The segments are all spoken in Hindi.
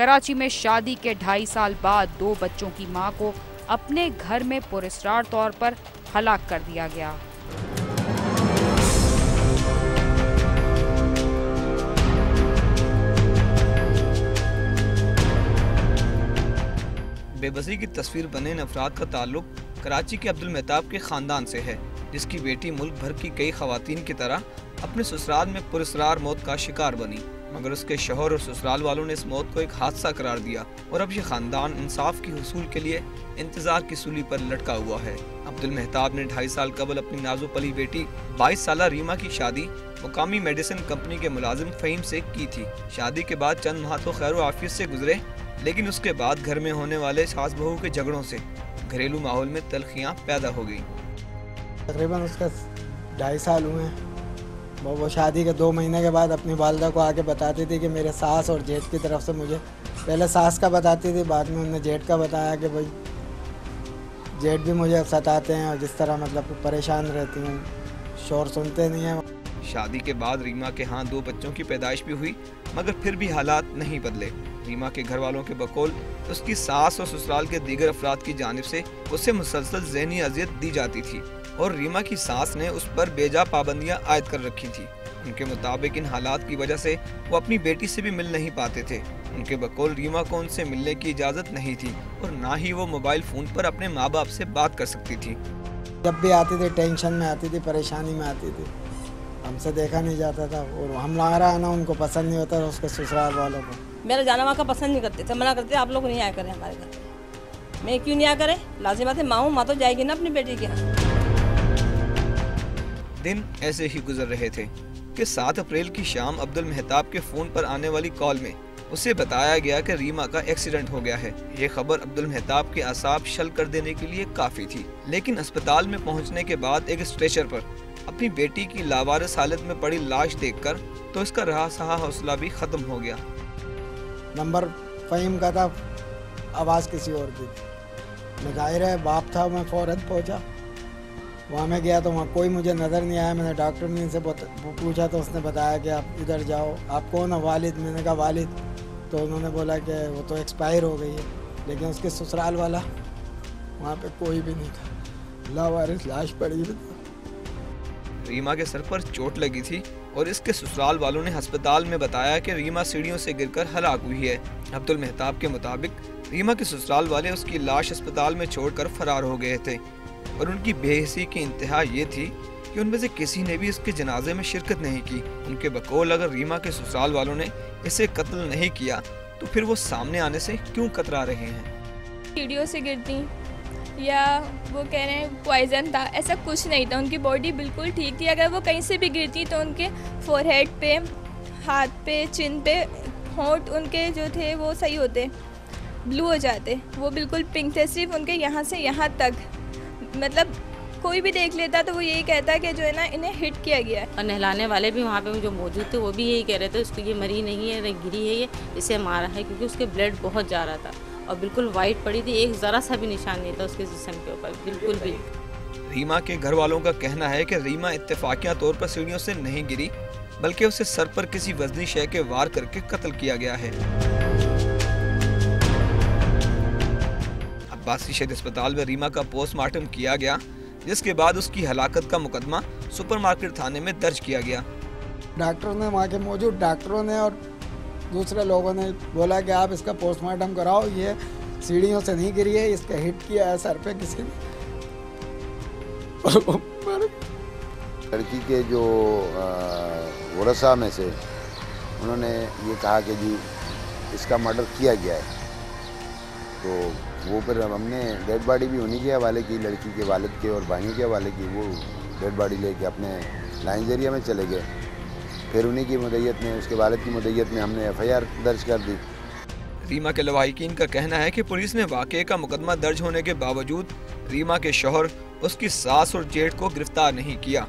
कराची में शादी के 2.5 साल बाद 2 बच्चों की मां को अपने घर में पुरस्कार तौर पर हलाक कर दिया गया। बेबसी की तस्वीर बने इन अफराद का ताल्लुक कराची के अब्दुल मेहताब के खानदान से है, जिसकी बेटी मुल्क भर की कई खवातीन की तरह अपने ससुराल में पुरस्कार मौत का शिकार बनी, मगर उसके शौहर और ससुराल वालों ने इस मौत को एक हादसा करार दिया और अब ये खानदान इंसाफ की हुसूल के लिए इंतजार की सूली पर लटका हुआ है। अब्दुल मेहताब ने 2.5 साल कबल अपनी नाजो पली बेटी 22 साला रीमा की शादी मुकामी मेडिसिन कंपनी के मुलाजिम फ़हीम से की थी। शादी के बाद चंद माह तो खैर आफियत से गुजरे, लेकिन उसके बाद घर में होने वाले सास बहू के झगड़ों से घरेलू माहौल में तलखियाँ पैदा हो गई। तकरीबन उसका 2.5 साल हुए हैं। वो शादी के 2 महीने के बाद अपनी वालदा को आके बताती थी कि मेरे सास और जेठ की तरफ से मुझे, पहले सास का बताती थी, बाद में उन्होंने जेठ का बताया कि भाई जेठ भी मुझे सताते हैं और जिस तरह मतलब परेशान रहती हूँ, शोर सुनते नहीं हैं। शादी के बाद रीमा के यहाँ 2 बच्चों की पैदाइश भी हुई, मगर फिर भी हालात नहीं बदले। रीमा के घर वालों के बकौल उसकी सास और ससुराल के दीगर अफराद की जानिब से उसे मुसलसल ज़हनी अजियत दी जाती थी और रीमा की सास ने उस पर बेजा पाबंदियां आयद कर रखी थी। उनके मुताबिक इन हालात की वजह से वो अपनी बेटी से भी मिल नहीं पाते थे। उनके बकौल रीमा को उनसे मिलने की इजाज़त नहीं थी और ना ही वो मोबाइल फ़ोन पर अपने माँ बाप से बात कर सकती थी। जब भी आती थी टेंशन में आती थी, परेशानी में आती थी, हमसे देखा नहीं जाता था और हमारा आना उनको पसंद नहीं होता था, उसके ससुराल वालों को। मेरा जाना वहाँ का पसंद नहीं करते थे, मना करते आप लोग नहीं आया करें हमारे घर। मैं क्यों नहीं आया करे, लाजिम बात है, माँ तो जाएगी ना अपनी बेटी के यहाँ। दिन ऐसे ही गुजर रहे थे कि 7 अप्रैल की शाम अब्दुल मेहताब के फ़ोन पर आने वाली कॉल में उसे बताया गया कि रीमा का एक्सीडेंट हो गया है। ये खबर अब्दुल मेहताब के आसाब शल कर देने के लिए काफ़ी थी, लेकिन अस्पताल में पहुंचने के बाद एक स्ट्रेचर पर अपनी बेटी की लावारिस हालत में पड़ी लाश देखकर तो इसका रहा सहा हौसला भी ख़त्म हो गया। नंबर फ़हीम का था, आवाज़ किसी और की थी। मैं जाहिर है बाप था, मैं फ़ौरन पहुंचा। वहाँ मैं गया तो वहाँ कोई मुझे नज़र नहीं आया। मैंने डॉक्टर ने से पूछा तो उसने बताया कि आप इधर जाओ। आप कौन है? वालिद। मैंने कहा वालिद। तो उन्होंने बोला कि वो तो एक्सपायर हो गई है, लेकिन उसके ससुराल वाला वहाँ पे कोई भी नहीं था, लावारिस लाश पड़ी थी। रीमा के सर पर चोट लगी थी और इसके ससुराल वालों ने अस्पताल में बताया कि रीमा सीढ़ियों से गिरकर हलाक हुई है। अब्दुल मेहताब के मुताबिक रीमा के ससुराल वाले उसकी लाश अस्पताल में छोड़कर फरार हो गए थे और उनकी बेहिसी की इंतहा ये थी कि उनमें से किसी ने भी इसके जनाजे में शिरकत नहीं की। उनके बकौल अगर रीमा के ससुराल वालों ने इसे कत्ल नहीं किया तो फिर वो सामने आने से क्यों कतरा रहे हैं? सीढ़ियों से गिरती या वो कह रहे हैं पॉइजन था, ऐसा कुछ नहीं था। उनकी बॉडी बिल्कुल ठीक थी। अगर वो कहीं से भी गिरती तो उनके फोरहेड पे, हाथ पे, चिन पे, होंठ उनके जो थे वो सही होते, ब्लू हो जाते। वो बिल्कुल पिंक थे, सिर्फ उनके यहाँ से यहाँ तक। मतलब कोई भी देख लेता तो वो यही कहता कि जो है ना इन्हें हिट किया गया है। और नहलाने वाले भी वहाँ पे जो मौजूद थे वो भी यही कह रहे थे उसको ये मरी नहीं है, गिरी है, ये इसे मारा है, क्योंकि उसके ब्लड बहुत जा रहा था और बिल्कुल वाइट पड़ी थी। एक ज़रा सा भी निशान नहीं था उसके जिस्म के ऊपर, बिल्कुल भी। रीमा के घर वालों का कहना है कि रीमा इत्तेफाकिया तौर पर सीढ़ियों से नहीं गिरी, बल्कि उसे सर पर किसी वजनी शय के वार करके कत्ल किया गया है। अब्बासी शहीद अस्पताल में रीमा का पोस्टमार्टम किया गया, जिसके बाद उसकी हलाकत का मुकदमा सुपरमार्केट थाने में दर्ज किया गया। डॉक्टरों ने, वहाँ के मौजूद डॉक्टरों ने और दूसरे लोगों ने बोला कि आप इसका पोस्टमार्टम कराओ, ये सीढ़ियों से नहीं गिरी है, इसका हिट किया है सर पे किसी ने। लड़की के जो वरसा में से उन्होंने ये कहा कि जी इसका मर्डर किया गया है, तो वो फिर हमने डेड बॉडी भी उन्हीं के हवाले की, लड़की के वालिद के और भाइयों के हवाले की। वो डेड बॉडी लेके अपने लाइन एरिया में चले गए। फिर उन्हीं की मुद्दत में, उसके वालिद की मुद्दत में हमने FIR दर्ज कर दी। रीमा के लवाहिकीन का कहना है कि पुलिस ने वाक़े का मुकदमा दर्ज होने के बावजूद रीमा के शौहर, उसकी सास और जेठ को गिरफ्तार नहीं किया,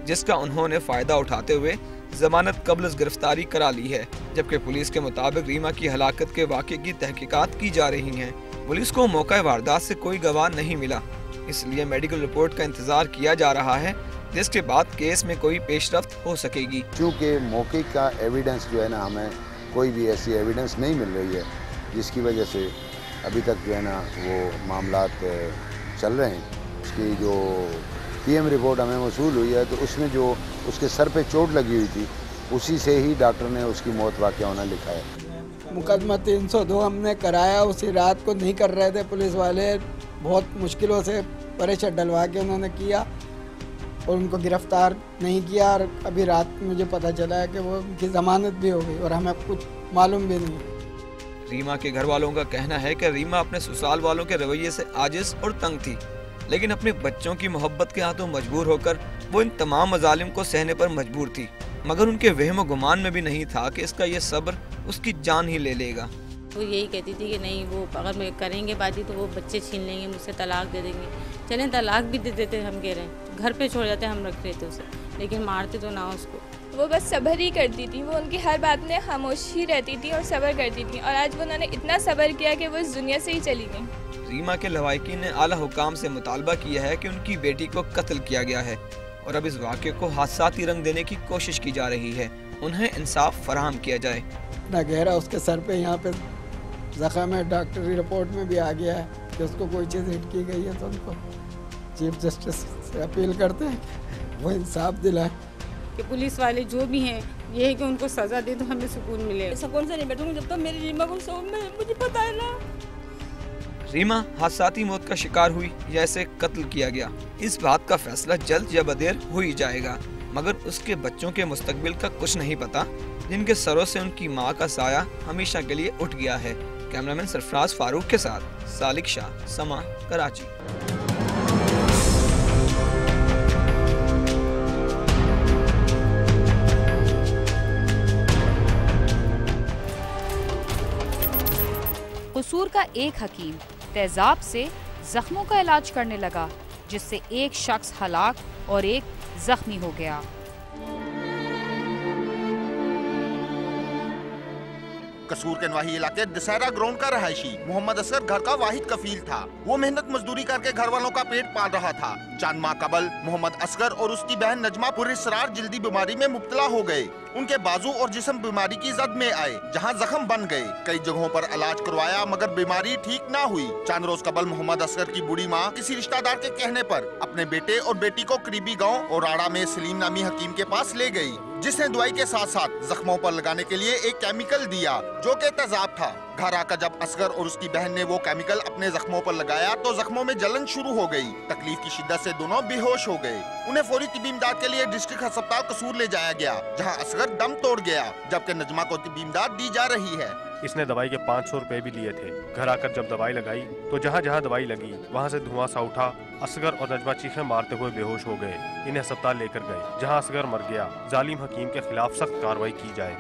जिसका उन्होंने फ़ायदा उठाते हुए जमानत कबल गिरफ्तारी करा ली है। जबकि पुलिस के मुताबिक रीमा की हलाकत के वाक़े की तहकीकात की जा रही हैं। पुलिस को मौका वारदात से कोई गवाह नहीं मिला, इसलिए मेडिकल रिपोर्ट का इंतजार किया जा रहा है, जिसके बाद केस में कोई पेशरफ्त हो सकेगी। क्योंकि मौके का एविडेंस जो है ना, हमें कोई भी ऐसी एविडेंस नहीं मिल रही है जिसकी वजह से अभी तक जो है ना वो मामलात चल रहे हैं। उसकी जो पीएम रिपोर्ट हमें मौसूल हुई है तो उसमें जो उसके सर पे चोट लगी हुई थी उसी से ही डॉक्टर ने उसकी मौत वाक़या होना लिखा है। मुकदमा 302 हमने कराया, उसी रात को नहीं कर रहे थे पुलिस वाले, बहुत मुश्किलों से प्रेशर डलवा के उन्होंने किया और उनको गिरफ्तार नहीं किया। और अभी रात मुझे पता चला है कि वो उनकी ज़मानत भी हो गई और हमें कुछ मालूम भी नहीं। रीमा के घर वालों का कहना है कि रीमा अपने ससुराल वालों के रवैये से आजिज़ और तंग थी, लेकिन अपने बच्चों की मोहब्बत के हाथों मजबूर होकर वो इन तमाम मजालिम को सहने पर मजबूर थी। मगर उनके वहम व गुमान में भी नहीं था कि इसका ये सब्र उसकी जान ही ले लेगा। वो यही कहती थी कि नहीं, वो अगर मैं करेंगे बाजी तो वो बच्चे छीन लेंगे, मुझसे तलाक दे देंगे। चलें तलाक भी दे देते, हम कह रहे हैं घर पे छोड़ जाते, हम रख रहे थे उसे, लेकिन मारते तो ना उसको। वो बस सब्र ही करती थी, वो उनकी हर बात में खामोशी रहती थी और सब्र करती थी, और आज वो उन्होंने इतना सब्र किया कि वो इस दुनिया से ही चली गई। रीमा के लवाहिकीन ने आला हुकाम से मुतालबा किया है कि उनकी बेटी को कत्ल किया गया है और अब इस वाक़े को हादसाती रंग देने की कोशिश की जा रही है। उन्हें इंसाफ फराहम किया जाए। इतना गहरा उसके सर पे यहाँ पे जख्म है, डॉक्टरी रिपोर्ट में भी आ गया है कि उसको कोई चीज़ हिट की गई है, तो उनको चीफ जस्टिस से अपील करते हैं कि वो इंसाफ दिलाए। कि पुलिस वाले जो भी हैं ये है कि उनको सज़ा दे तो हमें सुकून मिले। सुकून से नहीं बैठूंगी जब तक मेरी रीमा को मुझे पता है ना। रीमा हादसाती मौत का शिकार हुई या इसे कत्ल किया गया, इस बात का फैसला जल्द या बदेर हो ही जाएगा। मगर उसके बच्चों के मुस्तकबिल का कुछ नहीं पता, जिनके सरों से उनकी माँ का साया हमेशा के लिए उठ गया है। कैमरामैन सरफराज फारूक के साथ सालिक शाह, समा, कराची। कसूर का एक हकीम तेजाब से जख्मों का इलाज करने लगा, जिससे एक शख्स हलाक और एक जख्मी हो गया। कसूर के नवाही इलाके दशहरा ग्राउंड का रहायशी मोहम्मद असगर घर का वाहिद कफील था। वो मेहनत मजदूरी करके घर वालों का पेट पाल रहा था। चांद माह कबल मोहम्मद असगर और उसकी बहन नजमा पुरस्रार जल्दी बीमारी में मुब्तला हो गए। उनके बाजू और जिस्म बीमारी की जद में आए, जहां जख्म बन गए। कई जगहों पर इलाज करवाया मगर बीमारी ठीक ना हुई। चंद रोज कबल मोहम्मद असगर की बूढ़ी माँ किसी रिश्तेदार के कहने पर अपने बेटे और बेटी को करीबी गांव और राड़ा में सलीम नामी हकीम के पास ले गई, जिसने दवाई के साथ साथ जख्मों पर लगाने के लिए एक केमिकल दिया जो कि तेजाब था। घर आकर जब असगर और उसकी बहन ने वो केमिकल अपने जख्मों पर लगाया तो जख्मों में जलन शुरू हो गई। तकलीफ की शिद्दत से दोनों बेहोश हो गए। उन्हें फौरी तिबी इमदाद के लिए डिस्ट्रिक्ट अस्पताल कसूर ले जाया गया, जहां असगर दम तोड़ गया, जबकि नजमा को तिबी इमदाद दी जा रही है। इसने दवाई के 500 रुपए भी लिए थे। घर आकर जब दवाई लगाई तो जहाँ जहाँ दवाई लगी वहाँ से धुआं सा उठा। असगर और नजमा चीखें मारते हुए बेहोश हो गए। इन्हें अस्पताल लेकर गए, जहाँ असगर मर गया। जालिम हकीम के खिलाफ सख्त कार्रवाई की जाए।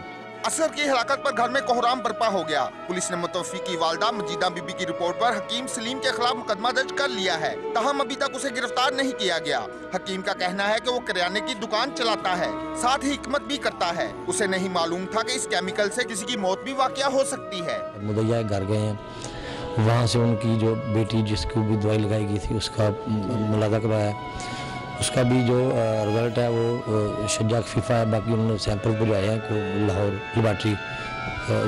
असगर की हलाकत पर घर में कोहराम बरपा हो गया। पुलिस ने मुतवफ़ी की वालदा मजीदा बीबी की रिपोर्ट पर हकीम सलीम के खिलाफ मुकदमा दर्ज कर लिया है। तहम अभी तक उसे गिरफ्तार नहीं किया गया। हकीम का कहना है कि वो किराने की दुकान चलाता है, साथ ही हिकमत भी करता है। उसे नहीं मालूम था कि इस केमिकल से किसी की मौत भी वाक़या हो सकती है। मुदैया घर गए हैं, वहाँ से उनकी जो बेटी जिसको भी दवाई लगाई गई थी उसका मुलादा करवाया। उसका भी जो रिज़ल्ट है वो शज्जा खफीफा है। बाकी उन्होंने सैंपल भिजवाए हैं को लाहौर लेबार्ट्री।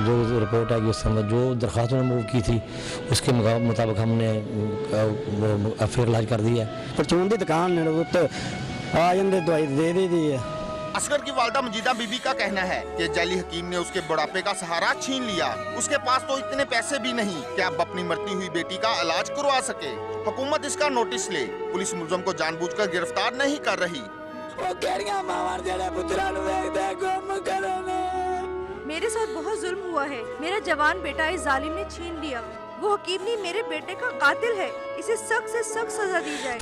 जो रिपोर्ट है कि उस समय जो दरख्वास्त उन्होंने मूव की थी उसके मुताबिक हमने वो फिर इलाज कर दिया है। परचून की दुकान आ जाते दवाई दे दी है। असगर की वालदा मजीदा बीबी का कहना है कि जाली हकीम ने उसके बुढ़ापे का सहारा छीन लिया। उसके पास तो इतने पैसे भी नहीं कि अब अपनी मरती हुई बेटी का इलाज करवा सके। हुकूमत इसका नोटिस ले। पुलिस मुलजम को जानबूझकर गिरफ्तार नहीं कर रही। मेरे साथ बहुत जुल्म हुआ है। मेरा जवान बेटा इस जालिम ने छीन लिया। वो हकीम ने मेरे बेटे का कातिल है। इसे सख्त से सख्त सजा दी जाए।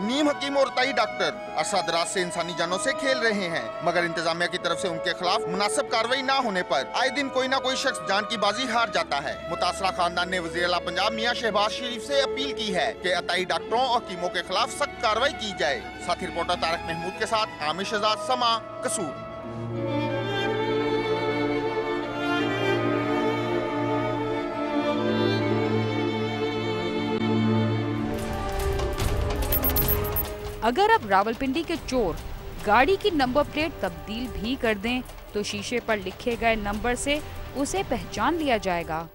नीम हकीम और ताई डॉक्टर अरसा दराज से इंसानी जानों से खेल रहे हैं, मगर इंतजामिया की तरफ से उनके खिलाफ मुनासिब कार्रवाई ना होने पर आए दिन कोई ना कोई शख्स जान की बाजी हार जाता है। मुतासरा खानदान ने वज़ीर आला पंजाब मियां शहबाज शरीफ से अपील की है कि अताई डॉक्टरों और हकीमों के खिलाफ सख्त कार्रवाई की जाए। साथी रिपोर्टर तारक महमूद के साथ आमिर शहजाद, समा, कसूर। अगर अब रावलपिंडी के चोर गाड़ी की नंबर प्लेट तब्दील भी कर दें तो शीशे पर लिखे गए नंबर से उसे पहचान लिया जाएगा।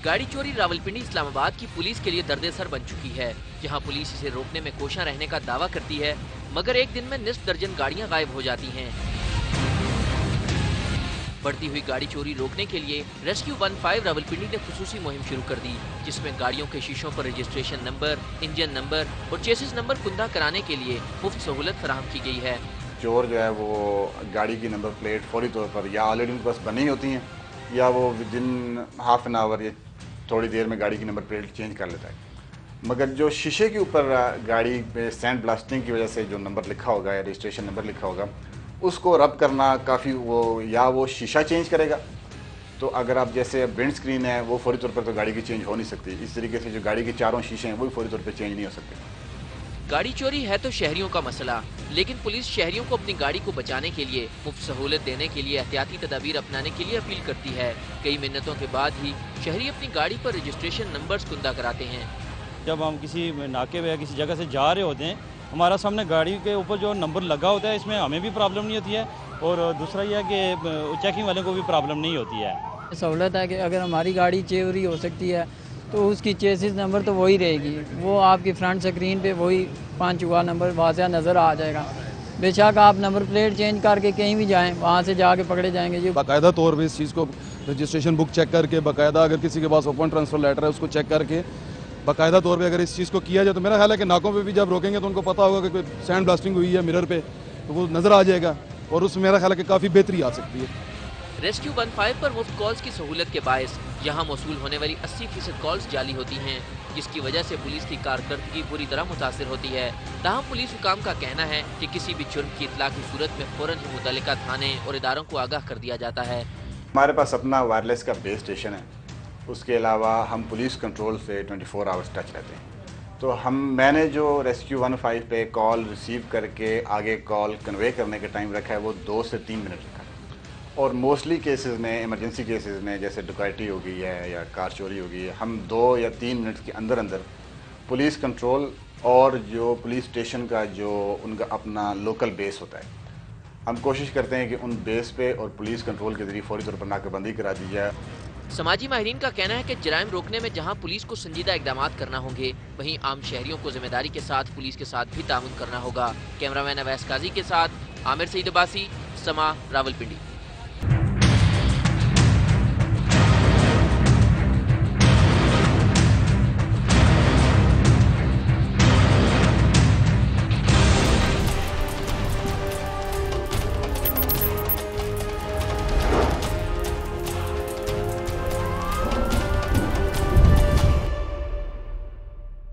गाड़ी चोरी रावलपिंडी इस्लामाबाद की पुलिस के लिए दर्द-ए-सर बन चुकी है, जहां पुलिस इसे रोकने में कोशियां रहने का दावा करती है, मगर एक दिन में निस्फ दर्जन गाड़ियां गायब हो जाती हैं। बढ़ती हुई गाड़ी चोरी रोकने के लिए रेस्क्यू 15 रावलपिंडी ने खुसूसी मुहिम शुरू कर दी, जिसमें गाड़ियों के शीशों पर रजिस्ट्रेशन नंबर, इंजन नंबर और चेसिस नंबर कुंदा कराने के लिए मुफ्त सहूलत फराहम की गई है। चोर जो है वो गाड़ी की नंबर प्लेट फौरी तौर पर या ऑलरेडी उनके पास बनी होती हैं या वो with in half an hour या थोड़ी देर में गाड़ी की नंबर प्लेट चेंज कर लेता है। मगर जो शीशे के ऊपर गाड़ी पे सैंड ब्लास्टिंग की वजह से जो नंबर लिखा होगा या रजिस्ट्रेशन नंबर लिखा होगा, उसको रब करना काफ़ी वो शीशा चेंज करेगा। तो अगर आप जैसे विंड स्क्रीन है वो फौरी तौर पर तो गाड़ी की चेंज हो नहीं सकती, इस तरीके से जो गाड़ी के चारों शीशे हैं वो भी फौरी तौर पर चेंज नहीं हो सकते। गाड़ी चोरी है तो शहरियों का मसला, लेकिन पुलिस शहरियों को अपनी गाड़ी को बचाने के लिए, मुफ्त सहूलत देने के लिए एहतियाती तदाबीर अपनाने के लिए अपील करती है। कई मिन्नतों के बाद ही शहरी अपनी गाड़ी पर रजिस्ट्रेशन नंबर्स कुंदा कराते हैं। जब हम किसी नाके पे या किसी जगह से जा रहे होते हैं, हमारा सामने गाड़ी के ऊपर जो नंबर लगा होता है, इसमें हमें भी प्रॉब्लम नहीं होती है और दूसरा यह है कि चेकिंग वाले को भी प्रॉब्लम नहीं होती है। सहूलत है कि अगर हमारी गाड़ी चोरी हो सकती है तो उसकी चेसिस नंबर तो वही रहेगी, वो आपकी फ्रंट स्क्रीन पे वही 5 हुआ नंबर वाज़ह नज़र आ जाएगा। बेशक आप नंबर प्लेट चेंज करके कहीं भी जाएं, वहाँ से जाके पकड़े जाएंगे जी। बाकायदा तौर पे इस चीज़ को रजिस्ट्रेशन बुक चेक करके, बाकायदा अगर किसी के पास ओपन ट्रांसफर लेटर है उसको चेक करके बाकायदा तौर पे अगर इस चीज़ को किया जाए तो मेरा ख्याल है कि नाकों पे भी जब रोकेंगे तो उनको पता होगा कि कोई सैंड ब्लास्टिंग हुई है मिरर पे, तो वो नज़र आ जाएगा और उसमें मेरा ख्याल है कि काफ़ी बेहतरी आ सकती है। रेस्क्यू 15 पर मुफ्त कॉल्स की सहूलत के बायस यहाँ मौसूल होने वाली 80% कॉल्स जाली होती हैं, जिसकी वजह से पुलिस की कारकर्दगी बुरी तरह मुतासिर होती है। ताहम पुलिस हुकाम का कहना है कि किसी भी जुर्म की इत्तला की सूरत में फौरन ही मुतल्लिका थाने और इदारों को आगाह कर दिया जाता है। हमारे पास अपना वायरलेस का बेस स्टेशन है, उसके अलावा हम पुलिस कंट्रोल से 24 आवर्स टच रहते हैं। तो मैंने जो रेस्क्यू 15 पे कॉल रिसीव करके आगे कॉल कन्वे करने का टाइम रखा है वो 2 से 3 मिनट रखा है। और मोस्टली केसेस में, इमरजेंसी केसेस में, जैसे डकैती हो गई है या कार चोरी हो गई है, हम 2 या 3 मिनट के अंदर अंदर पुलिस कंट्रोल और जो पुलिस स्टेशन का जो उनका अपना लोकल बेस होता है, हम कोशिश करते हैं कि उन बेस पे और पुलिस कंट्रोल के जरिए फौरी तौर पर नाकाबंदी करा दी जाए। समाजी माहिरीन का कहना है कि जराइम रोकने में जहां पुलिस को संजीदा इकदाम करना होंगे, वहीं आम शहरियों को जिम्मेदारी के साथ पुलिस के साथ भी ताउन करना होगा। कैमरामैन अवैस काजी के साथ आमिर सईद अब्बासी, समा, रावलपिंडी।